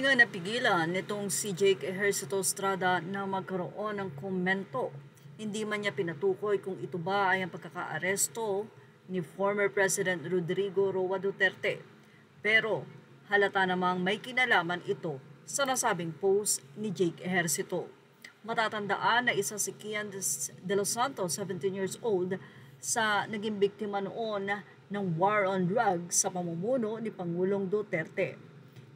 nga napigilan nitong si Jake Ejercito Estrada na magkaroon ng komento. Hindi man niya pinatukoy kung ito ba ay ang pagkakaaresto ni former President Rodrigo Roa Duterte. Pero halata namang may kinalaman ito sa nasabing post ni Jake Ejercito. Matatandaan na isa si Kian de los Santos, 17 years old, sa naging biktima noon ng war on drugs sa pamumuno ni Pangulong Duterte.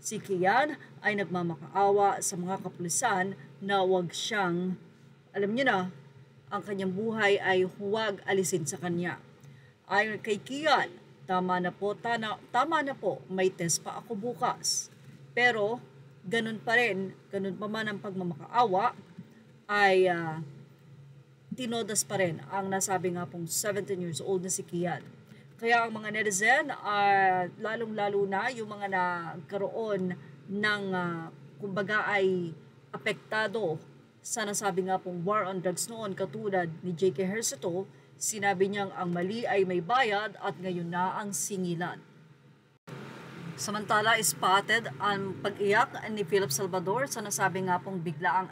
Si Kian ay nagmamakaawa sa mga kapulisan na huwag siyang, alam niyo na, ang kanyang buhay ay huwag alisin sa kanya. Ayon kay Kian, tama na po, may test pa ako bukas. Pero ganun pa man ang pagmamakaawa, ay tinodas pa rin ang nasabi nga pong 17 years old na si Kian. Kaya ang mga netizen, lalong-lalo na yung mga nagkaroon ng, kumbaga ay apektado sa nasabi nga pong war on drugs noon, katulad ni Jake Ejercito, sinabi niyang ang mali ay may bayad at ngayon na ang singilan. Samantala, spotted ang pag-iyak ni Philip Salvador sa nasabi nga pong biglaang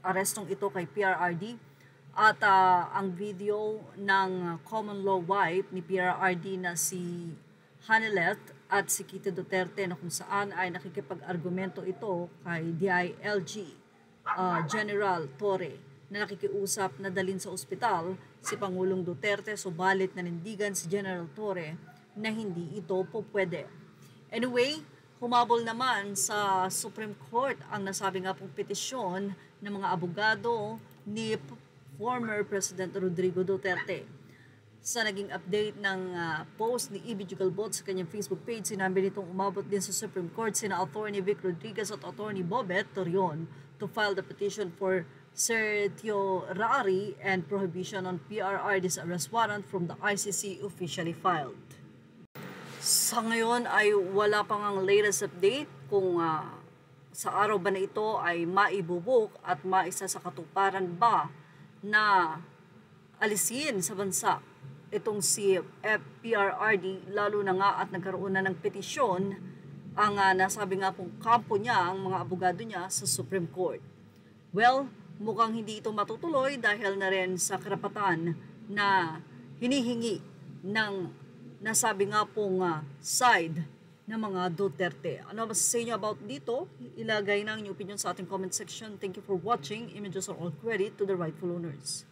arestong ito kay PRRD. At ang video ng common law wife ni PRRD na si Hanilet at si Kitty Duterte, na kung saan ay nakikipag-argumento ito kay DILG General Torre na nakikiusap na dalhin sa ospital si Pangulong Duterte, subalit nanindigan si General Torre na hindi ito po pwede. Anyway, humabol naman sa Supreme Court ang nasabi nga pong petisyon ng mga abogado ni former President Rodrigo Duterte. Sa naging update ng post ni E.B. Jugalbot sa kanyang Facebook page, sinabi nitong umabot din sa Supreme Court sina Attorney Vic Rodriguez at Attorney Bobet Torion to file the petition for certiorari and prohibition on PRRD's arrest warrant from the ICC officially filed. Sa ngayon ay wala pang ang latest update kung sa araw ba na ito ay maibubuk at maisa sa katuparan ba na alisin sa bansa itong si PRRD, lalo na nga at nagkaroon na ng petisyon ang nasabi nga pong kampo niya, ang mga abogado niya sa Supreme Court. Well, mukhang hindi ito matutuloy dahil na rin sa karapatan na hinihingi ng nasabi nga pong side ng mga Duterte. Ano masasabi niyo about dito? Ilagay na ang inyong opinion sa ating comment section. Thank you for watching. Images are all credit to the rightful owners.